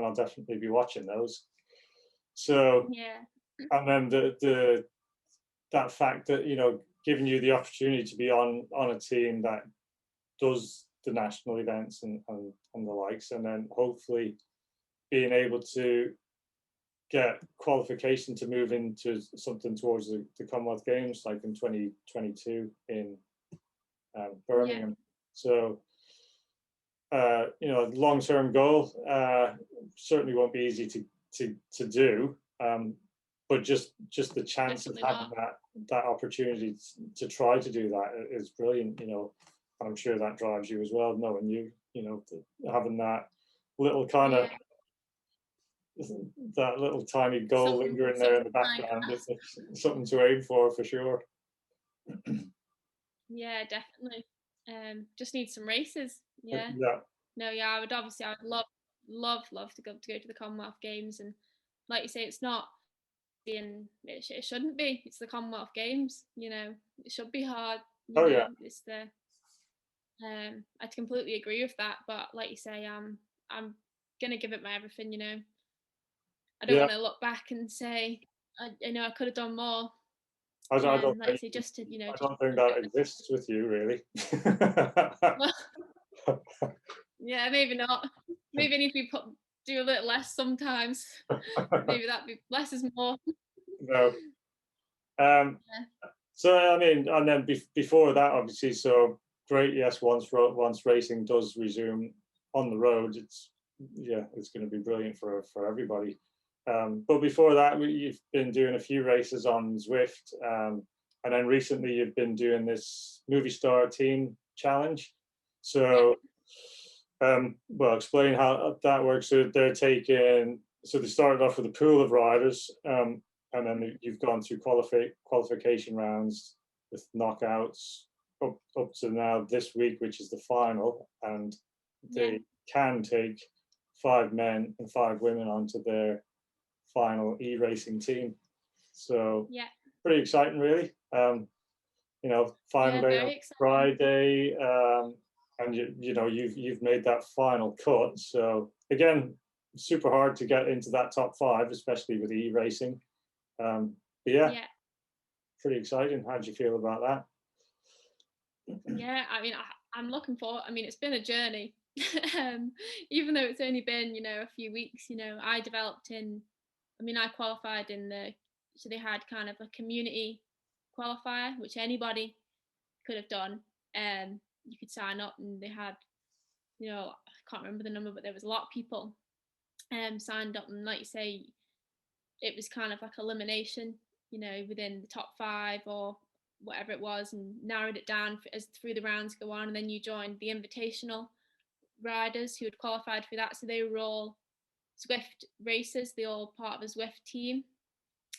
I'll definitely be watching those. So, Yeah. and then that fact that, you know, giving you the opportunity to be on a team that does the national events and the likes, and then hopefully being able to get qualification to move into something towards the Commonwealth Games, like in 2022 in Yeah. Birmingham. So, you know, long-term goal certainly won't be easy to do, but just the chance of Definitely having not. that opportunity to try to do that is brilliant. You know, I'm sure that drives you as well, knowing you know, having that little kind of Yeah. that little tiny goal lingering there in Something the like background. that. It's something to aim for sure. Yeah, definitely. Just need some races. Yeah. Yeah. No, yeah, I would love to go to the Commonwealth Games, and like you say, it's not being it shouldn't be. It's the Commonwealth Games, you know. It should be hard, you Oh know. yeah. It's the I completely agree with that, but like you say, I'm gonna give it my everything, you know. I don't Yeah. want to look back and say I know I could have done more. I don't Like you think say, just to I just don't think a bit that exists with you really. well, yeah, maybe not. Maybe if you do a little less sometimes, maybe that'd be less is more. No. Um, Yeah, so I mean, and then before that, obviously, so great. Yes, once racing does resume on the road, it's yeah, it's going to be brilliant for everybody. But before that, you've been doing a few races on Zwift, and then recently you've been doing this movie star team challenge. yeah, So, well, explain how that works. So they're taking. So they started off with a pool of riders, and then you've gone through qualification rounds with knockouts up to now this week, which is the final, and yeah, they can take 5 men and 5 women onto their final e-racing team. So yeah, pretty exciting, really. You know, final yeah. day on Very exciting. Friday, and you know you've made that final cut. So again, super hard to get into that top five, especially with e-racing. But yeah, Yeah, pretty exciting. How do you feel about that? yeah. I mean, I'm looking forward. I mean, it's been a journey. um, Even though it's only been a few weeks. I developed in. I mean, I qualified in so they had kind of a community qualifier, which anybody could have done. You could sign up, and they had, I can't remember the number, but there was a lot of people signed up, and like you say, it was kind of like elimination, within the top five or whatever it was, and narrowed it down as through the rounds go on, and then you joined the invitational riders who had qualified for that, so they were all Zwift racers, they all part of a Zwift team,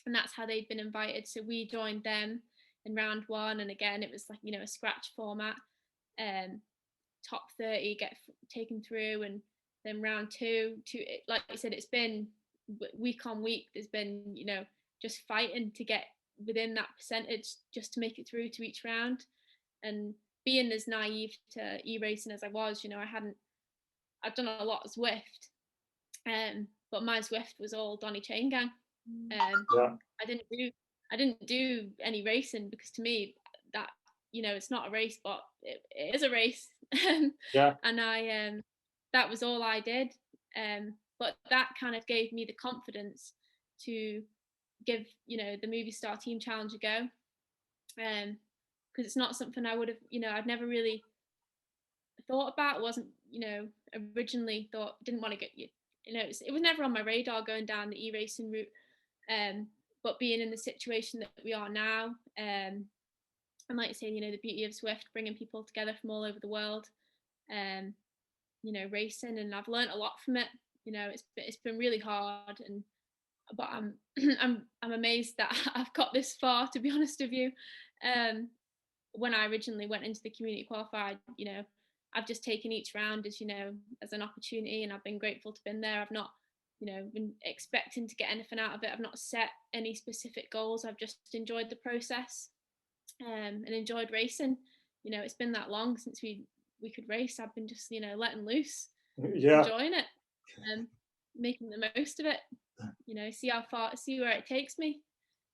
and that's how they'd been invited. So we joined them in round one, and again it was like a scratch format. Top 30 get taken through, and then round two, like I said, it's been week on week. There's been just fighting to get within that percentage just to make it through to each round. And being as naive to e-racing as I was, I'd done a lot of Zwift, but my Zwift was all Donny Chain Gang. Yeah, I didn't do any racing, because to me that it's not a race, but it is a race. yeah, And that was all I did. But that kind of gave me the confidence to give the movie star team challenge a go, because it's not something I would have, I'd never really thought about. Wasn't originally thought, didn't want to get it was never on my radar going down the e-racing route. But being in the situation that we are now, and like you say, the beauty of Zwift, bringing people together from all over the world, um, racing, and I've learned a lot from it. It's been really hard, but I'm I'm amazed that I've got this far. To be honest with you, when I originally went into the community qualified, I've just taken each round as as an opportunity, and I've been grateful to been there. I've not been expecting to get anything out of it. I've not set any specific goals. I've just enjoyed the process, and enjoyed racing. It's been that long since we could race. I've been just letting loose, yeah. enjoying it. making the most of it. You know, see where it takes me.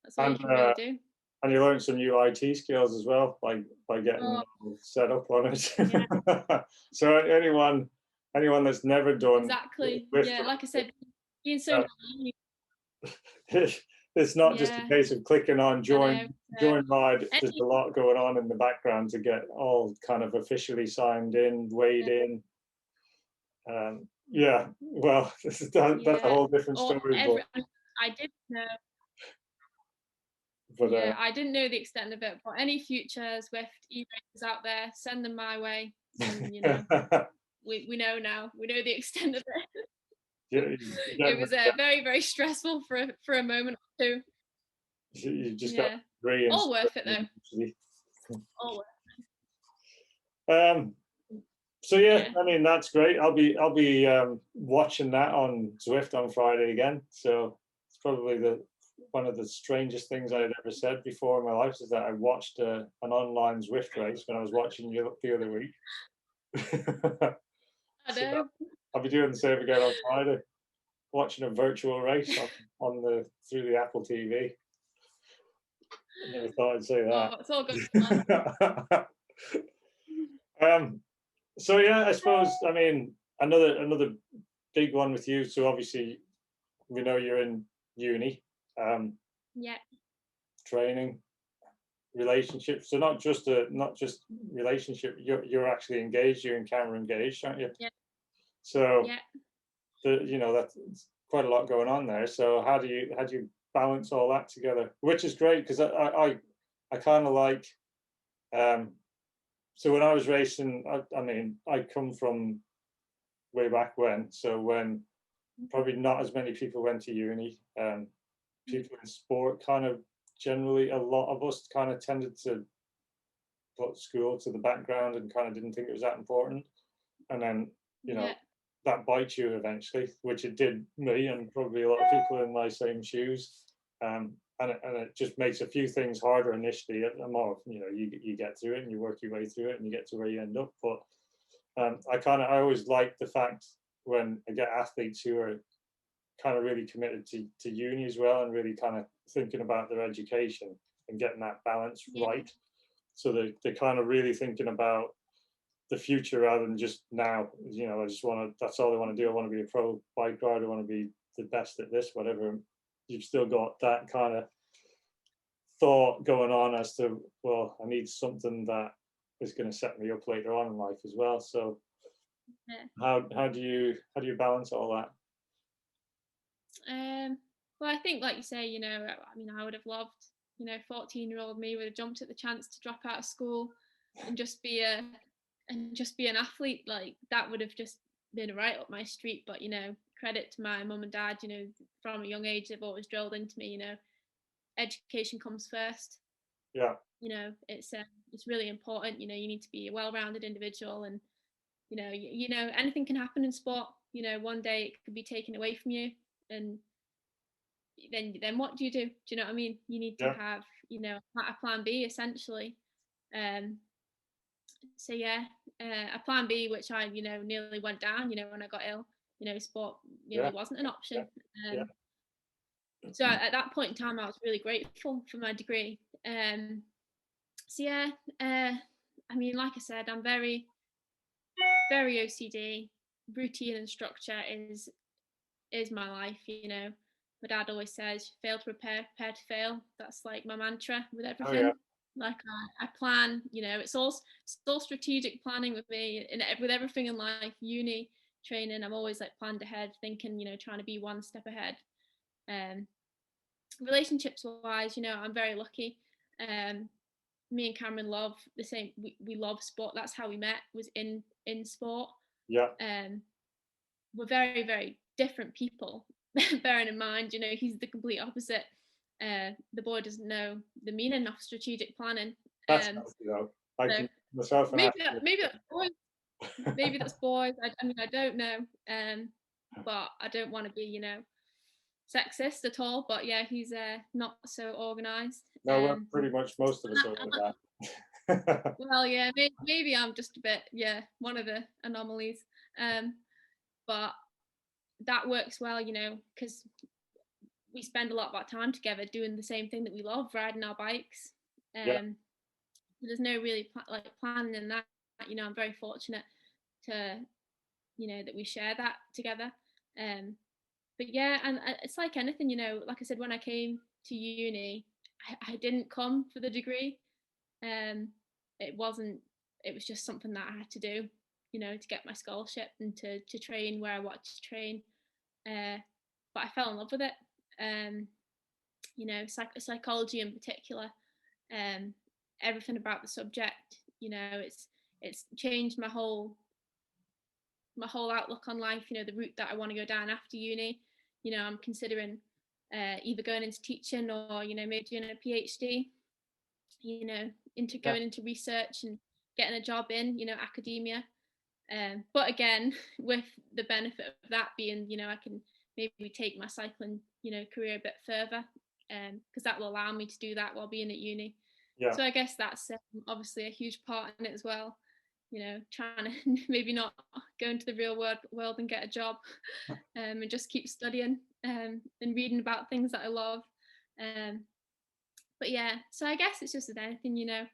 That's all you And can really do. and you learn some new IT skills as well by getting Oh, set up on it. yeah, So anyone that's never done exactly. Swift, Yeah, like I said, being so uh, naive. it's not just a Yeah, case of clicking on I know. join ride. There's Any, a lot going on in the background to get all kind of officially signed in, weighed in. Yeah, well, that's a yeah, whole different or story, every. I did know. but Yeah, I didn't know the extent of it, but any future Zwift e-racers out there, send them my way, and you know, we know now. We know the extent of it. you, It was very very stressful for a moment or two. you just got Yeah, agree and all worth it though. All worth. um so yeah, Yeah, I mean that's great. I'll be watching that on Zwift on Friday again. So it's probably the one of the strangest things I had ever said before in my life is that I watched an online Zwift race when I was watching you the other week. I So know. I'll be doing the same again on Friday, watching a virtual race on the through the Apple TV. I never thought I'd say Oh, it's all good fun. that. um, so yeah, I suppose I mean another big one with you. So obviously we know you're in uni, um, Yeah, training, relationships. So not just relationship. You're actually engaged. You're in camera engaged, aren't you? yeah, So yeah. that's quite a lot going on there. So how do you balance all that together? Which is great because I kind of like. Um, so when I was racing, I mean, I come from way back when. So when probably not as many people went to uni. People in sport kind of generally, a lot of us kind of tended to put school to the background and kind of didn't think it was that important. And then, you know, Yeah, that bites you eventually, which it did me and probably a lot of people in my same shoes. And it just makes a few things harder initially. More, you get through it and you work your way through it and you get to where you end up. But I always like the fact when I get athletes who are kind of really committed to uni as well and really kind of thinking about their education and getting that balance yeah, right. So they're kind of really thinking about the future rather than just now. I just want to, that's all I want to do. I want to be a pro bike rider. I want to be the best at this, whatever. You've still got that kind of thought going on as to, well, I need something that is going to set me up later on in life as well. So yeah. how do you balance all that? Well, I think, like you say, I mean, I would have loved, 14-year-old me would have jumped at the chance to drop out of school and just be an athlete. Like that would have just been right up my street. But credit to my mum and dad. From a young age, they've always drilled into me. Education comes first. Yeah, It's really important. You need to be a well-rounded individual, and anything can happen in sport. One day it could be taken away from you, and then what do you do? Do you know what I mean? You need to yeah, have a plan B essentially. Um, so yeah, a plan B, which I nearly went down. When I got ill, sport yeah, nearly wasn't an yeah, option. yeah, So at that point in time, I was really grateful for my degree. So yeah, I mean, like I said, I'm very very OCD. Routine and structure is my life. My dad always says, "Fail to prepare to fail." That's like my mantra with oh yeah, everything. Like I plan. It's all strategic planning with me, and with everything in life. Uni, training, I'm always like planned ahead, thinking. Trying to be one step ahead. Um, Relationships wise, I'm very lucky. Um, Me and Cameron love the same. We love sport. That's how we met. Was in sport. yeah, Um, we're very very different people. Bearing in mind, he's the complete opposite. The boy doesn't know the meaning of strategic planning. that's healthy though. I So can myself and maybe that's boys. Maybe that's boys. I mean, I don't know. But I don't want to be, sexist at all. But yeah, he's not so organised. no, we're pretty much most of us are like that. Well, yeah, maybe I'm just a bit, yeah, one of the anomalies. But that works well, you know, because we spend a lot of our time together doing the same thing that we love, riding our bikes. Yeah. There's no really like planning in that. You know, I'm very fortunate to, you know, that we share that together. Um, but yeah, and it's like anything, you know, like I said, when I came to uni, I didn't come for the degree. Um, it wasn't. It was just something that I had to do, you know, to get my scholarship and to train where I wanted to train. But I fell in love with it. Um, you know, psychology in particular. Um, everything about the subject. You know, it's changed my whole outlook on life. You know, the route that I want to go down after uni. You know, I'm considering either going into teaching or, you know, maybe doing a PhD. You know, into Yeah. going into research and getting a job in, you know, academia. But again, with the benefit of that being, you know, I can maybe take my cycling, you know, career a bit further, because that will allow me to do that while being at uni. Yeah. So I guess that's obviously a huge part in it as well. You know, trying to maybe not go into the real world and get a job, and just keep studying, and reading about things that I love. Um, but yeah, so I guess it's just with anything, you know,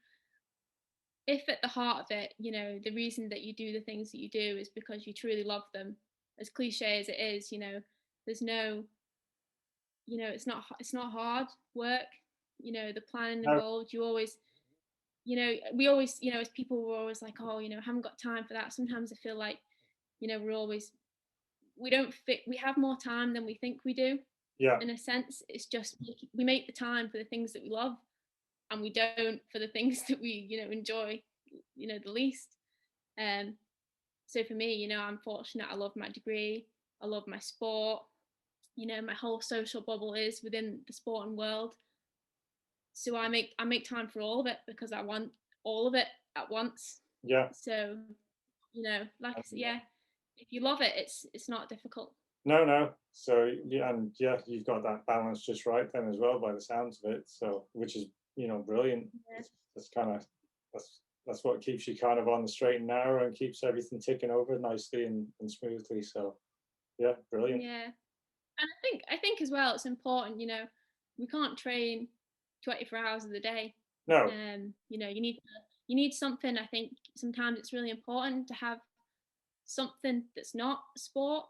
if at the heart of it, you know, the reason that you do the things that you do is because you truly love them, as cliche as it is, you know, there's no, you know, it's not hard work, you know, the planning No. involved. You always, you know, we always, you know, as people, we're always like, oh, you know, I haven't got time for that. Sometimes I feel like, you know, we don't fit, we have more time than we think we do. Yeah. In a sense, it's just we make the time for the things that we love, and we don't for the things that we, you know, enjoy, you know, the least. Um, so for me, you know, I'm fortunate. I love my degree. I love my sport. You know, my whole social bubble is within the sporting world. So I make time for all of it because I want all of it at once. Yeah. So, you know, like I said, yeah, if you love it, it's not difficult. No, no. So yeah, and yeah, you've got that balance just right then as well, by the sounds of it. So, which is, you know, brilliant. Yeah. That's kind of that's what keeps you kind of on the straight and narrow and keeps everything ticking over nicely and smoothly. So yeah, brilliant. Yeah. And I think as well, it's important, you know, we can't train 24 hours of the day. No. You know, you need something. I think sometimes it's really important to have something that's not sport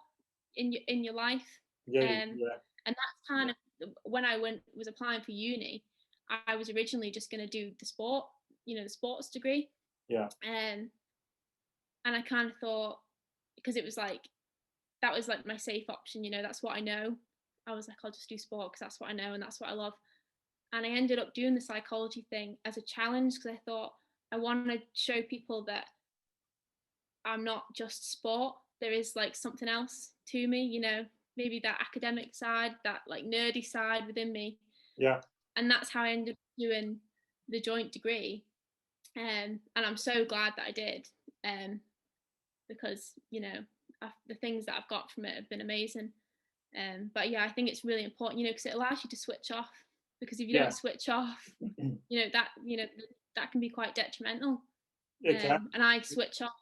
in your life. Yeah. And Yeah. that's kind of when I was applying for uni, I was originally just going to do the sport, you know, the sports degree. Yeah. Um, and I kind of thought, because it was like that was like my safe option, you know, that's what I know. I was like, I'll just do sport because that's what I know and that's what I love. And I ended up doing the psychology thing as a challenge because I thought I want to show people that I'm not just sport. There is like something else to me, you know, maybe that academic side, that like nerdy side within me. Yeah. And that's how I ended up doing the joint degree. And I'm so glad that I did, because, you know, the things that I've got from it have been amazing. But yeah, I think it's really important, you know, because it allows you to switch off. Because if you Yeah. don't switch off, you know that can be quite detrimental. It can. And I switch off.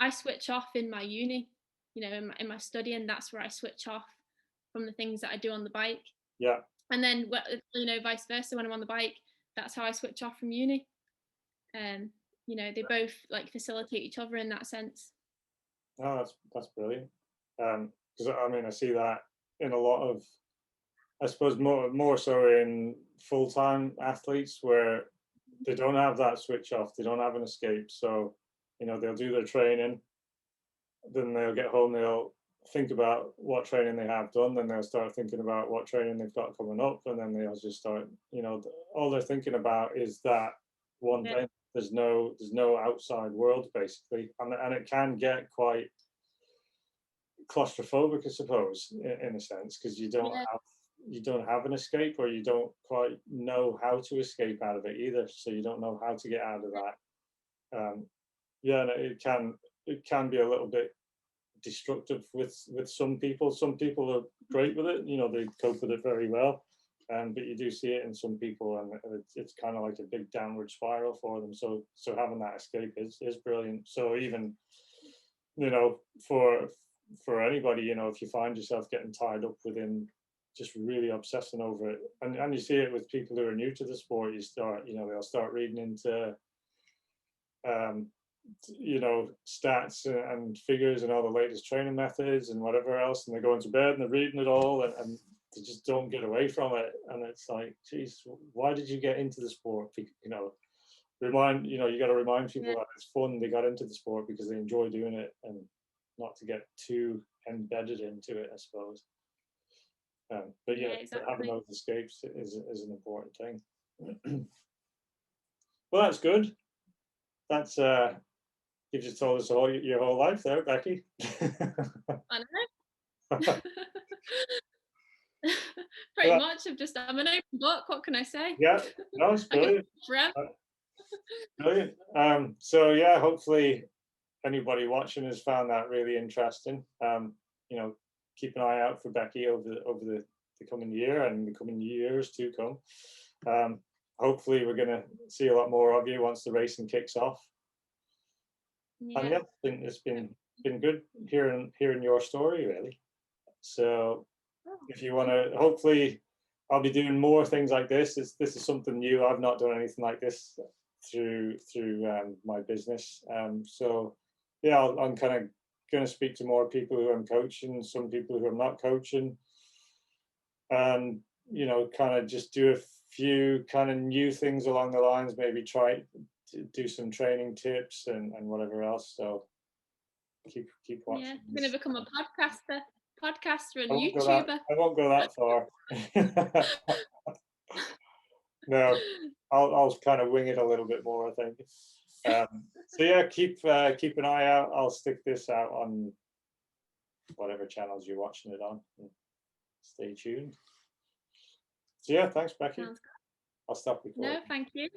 I switch off in my uni, you know, in my studying. That's where I switch off from the things that I do on the bike. Yeah. And then, you know, vice versa. When I'm on the bike, that's how I switch off from uni. Um, you know, they both like facilitate each other in that sense. Oh, that's brilliant. Because I mean, I see that in a lot of, I suppose more so in full-time athletes where they don't have that switch off, they don't have an escape. So, you know, they'll do their training, then they'll get home, they'll think about what training they have done, then they'll start thinking about what training they've got coming up, and then they'll just start, you know, all they're thinking about is that one Yeah. thing. There's no outside world basically, and it can get quite claustrophobic, I suppose, in a sense, because Yeah. you don't have an escape, or you don't quite know how to escape out of it either. So you don't know how to get out of that. Yeah, and it can be a little bit destructive with some people. Some people are great with it, you know, they cope with it very well. But you do see it in some people, and it's kind of like a big downward spiral for them. So having that escape is brilliant. So even, you know, for for anybody, you know, if you find yourself getting tied up within just really obsessing over it, and you see it with people who are new to the sport, you start, you know, they'll start reading into um, you know, stats and figures and all the latest training methods and whatever else, and they're going to bed and they're reading it all, and they just don't get away from it. And it's like, geez, why did you get into the sport? You know, you know, you got to remind people Yeah. that it's fun. They got into the sport because they enjoy doing it, and not to get too embedded into it, I suppose. But yeah, having Exactly. those escapes is an important thing. Well, that's good. That's you've just told us your whole life there, Becky. I know. Pretty Well, much. I'm an open book. What can I say? yeah, no, it's I could brilliant. forever. Brilliant. So yeah, hopefully anybody watching has found that really interesting. You know, keep an eye out for Becky over the coming year and the coming years to come. Hopefully we're gonna see a lot more of you once the racing kicks off. And Yeah. yeah, I think it's been good hearing your story, really. So Oh, if you want to, hopefully I'll be doing more things like this. This is something new. I've not done anything like this through my business. So yeah, I'm kind of going to speak to more people who I'm coaching, some people who I'm not coaching, and you know, kind of just do a few kind of new things along the lines. Maybe try to do some training tips and whatever else. So keep yeah. watching I'm gonna this. become a podcaster and I won't go that. YouTuber. I won't go that far. No, I'll kind of wing it a little bit more, I think. So yeah, keep an eye out. I'll stick this out on whatever channels you're watching it on. Stay tuned. So yeah, thanks, Becky. Sounds good. I'll stop No, recording. thank you.